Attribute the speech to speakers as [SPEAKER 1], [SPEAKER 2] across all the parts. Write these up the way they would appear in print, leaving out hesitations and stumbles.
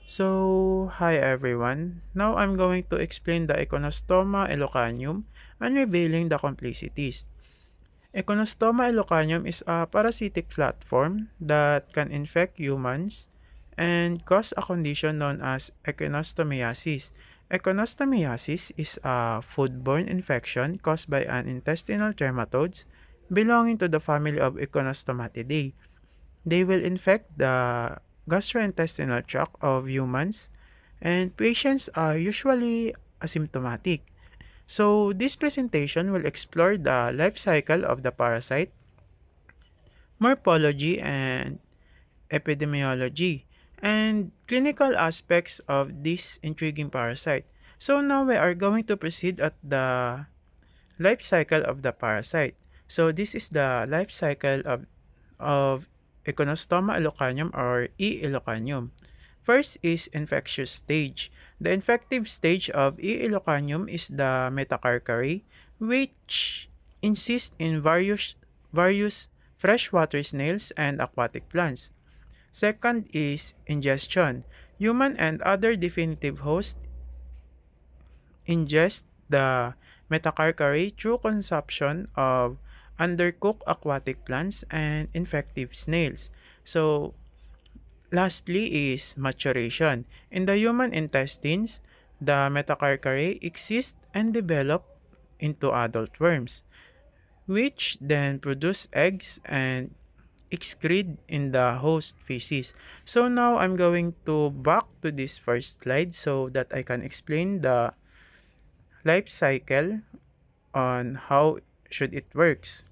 [SPEAKER 1] Hi everyone. Now I'm going to explain the Econostoma elocanum and revealing the complicities. Econostoma elocanum is a parasitic flatworm that can infect humans and cause a condition known as echonostomiasis. Echonostomiasis is a foodborne infection caused by an intestinal trematodes belonging to the family of Echonostomatidae. They will infect the gastrointestinal tract of humans, and patients are usually asymptomatic. So, this presentation will explore the life cycle of the parasite, morphology, and epidemiology, and clinical aspects of this intriguing parasite. So, now we are going to proceed at the life cycle of the parasite. So, this is the life cycle of Econostoma elocanum or E. elocanum. First is infectious stage. The infective stage of E. elocanum is the metacarcary, which insists in various freshwater snails and aquatic plants. Second is ingestion. Human and other definitive hosts ingest the metacarcary through consumption of undercooked aquatic plants and infective snails. So, lastly is maturation. In the human intestines, the metacarcary exists and develop into adult worms, which then produce eggs and excrete in the host feces. So now I'm going to back to this first slide so that I can explain the life cycle on how should it works.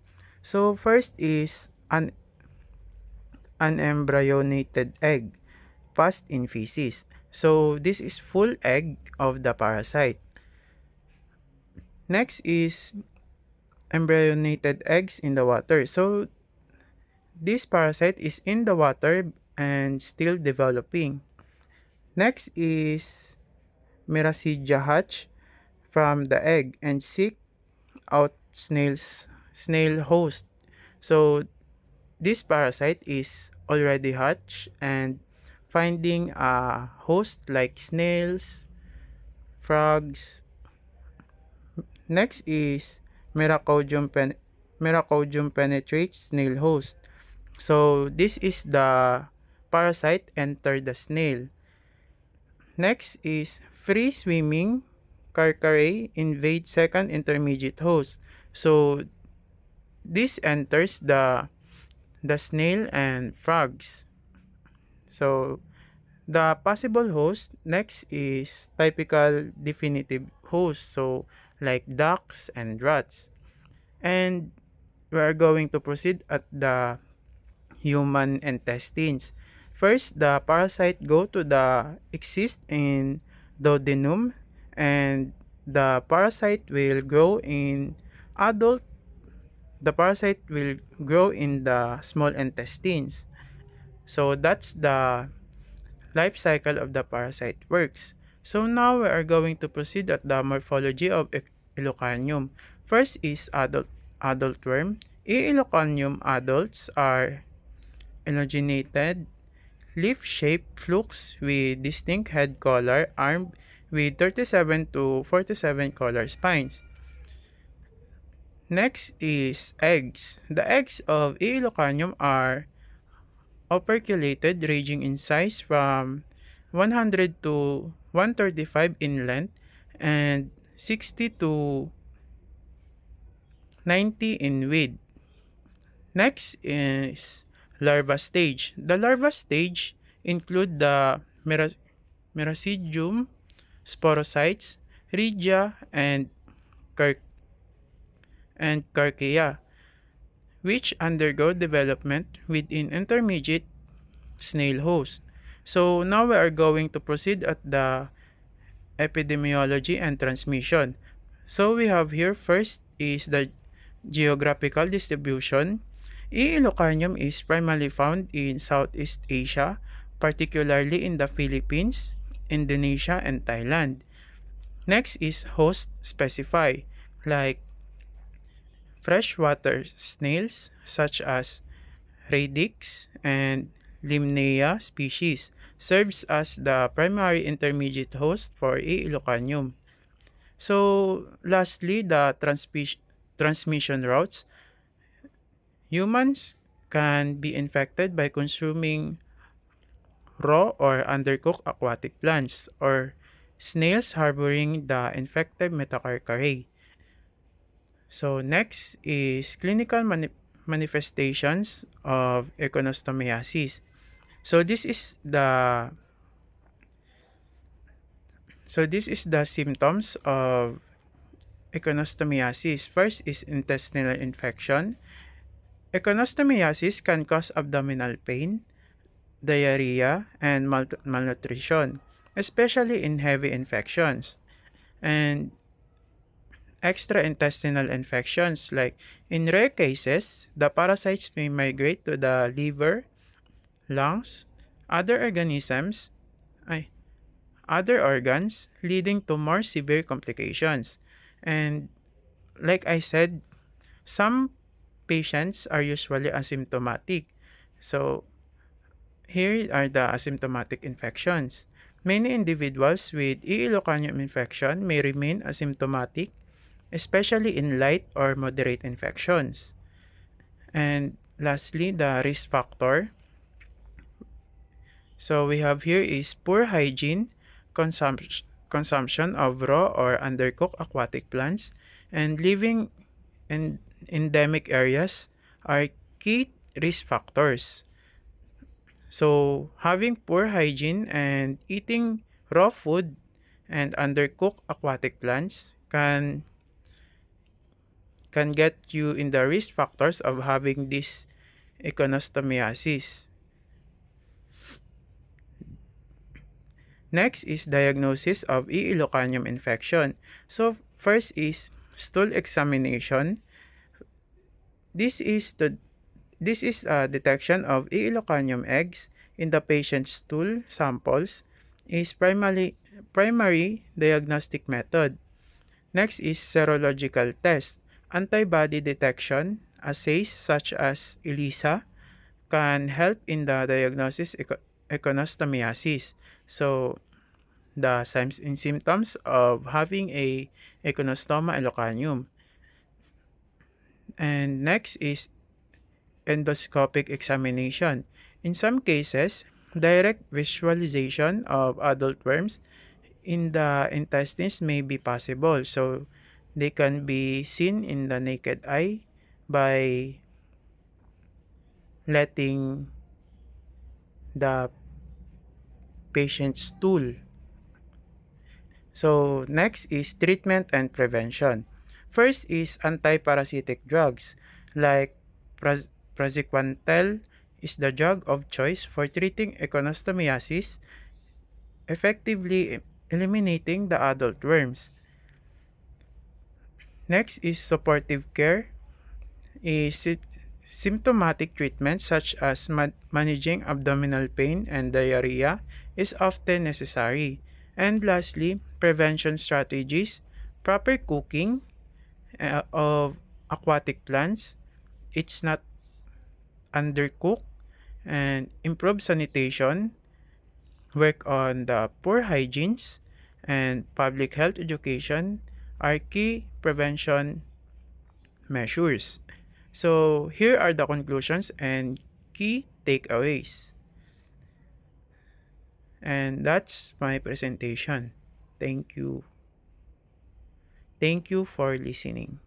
[SPEAKER 1] So first is an embryonated egg passed in feces. So this is full egg of the parasite. Next is embryonated eggs in the water. So this parasite is in the water and still developing. Next is Miracidia hatch from the egg and seek out snail host. So this parasite is already hatched and finding a host like snails, frogs. Next is Miracodium penetrates snail host. So this is the parasite enter the snail. Next is free swimming carcarae invade second intermediate host. So this enters the snail and frogs. So the possible host next is typical definitive host. So like ducks and rats. And we are going to proceed at the human intestines. First, the parasite go to the exist in duodenum and the parasite will grow in adult the parasite will grow in the small intestines. So that's the life cycle of the parasite works. So now we are going to proceed at the morphology of Elocanum. First is adult worm. Elocanum adults are enogenated, leaf-shaped flukes with distinct head color armed with 37 to 47 color spines. Next is eggs. The eggs of Elocanum are operculated ranging in size from 100 to 135 in length and 60 to 90 in width. Next is larva stage. The larva stage include the Miracidium, sporocytes, Regia, Car- and Carchea, which undergo development within intermediate snail host. So now we are going to proceed at the epidemiology and transmission. So we have here first is the geographical distribution. E. elocanum is primarily found in Southeast Asia, particularly in the Philippines, Indonesia, and Thailand. Next is host specify, like freshwater snails such as Radix and Limnea species. serves as the primary intermediate host for E. ilocanium. So, lastly, the transmission routes. Humans can be infected by consuming raw or undercooked aquatic plants or snails harboring the infected metacarcarae. So next is clinical manifestations of echonostomiasis. So this is the symptoms of echonostomiasis. First is intestinal infection. Echonostomiasis can cause abdominal pain, diarrhea, and malnutrition, especially in heavy infections. And extraintestinal infections, like in rare cases, the parasites may migrate to the liver, lungs, other organisms, ay, other organs, leading to more severe complications. And like I said, some patients are usually asymptomatic. So here are the asymptomatic infections. Many individuals with E. ilocanium infection may remain asymptomatic, especially in light or moderate infections. And lastly, the risk factor. So we have here is poor hygiene, consumption of raw or undercooked aquatic plants, and living in endemic areas are key risk factors. So having poor hygiene and eating raw food and undercooked aquatic plants can get you in the risk factors of having this echonostomiasis. Next is diagnosis of E. ilocanium infection. So first is stool examination. This is a detection of E. ilocanium eggs in the patient's stool samples is primary diagnostic method. Next is serological test. Antibody detection assays such as ELISA can help in the diagnosis echonostomiasis. So the signs and symptoms of having a echonostoma elocanium. And next is endoscopic examination. In some cases, direct visualization of adult worms in the intestines may be possible. So they can be seen in the naked eye by letting the patient's stool. So next is treatment and prevention. First is antiparasitic drugs like praziquantel is the drug of choice for treating echonostomiasis, effectively eliminating the adult worms. Next is supportive care. Is symptomatic treatment such as managing abdominal pain and diarrhea is often necessary. And lastly, prevention strategies, proper cooking of aquatic plants, it's not undercooked, and improve sanitation, work on the poor hygienes, and public health education are key prevention measures. So here are the conclusions and key takeaways. And that's my presentation. Thank you. Thank you for listening.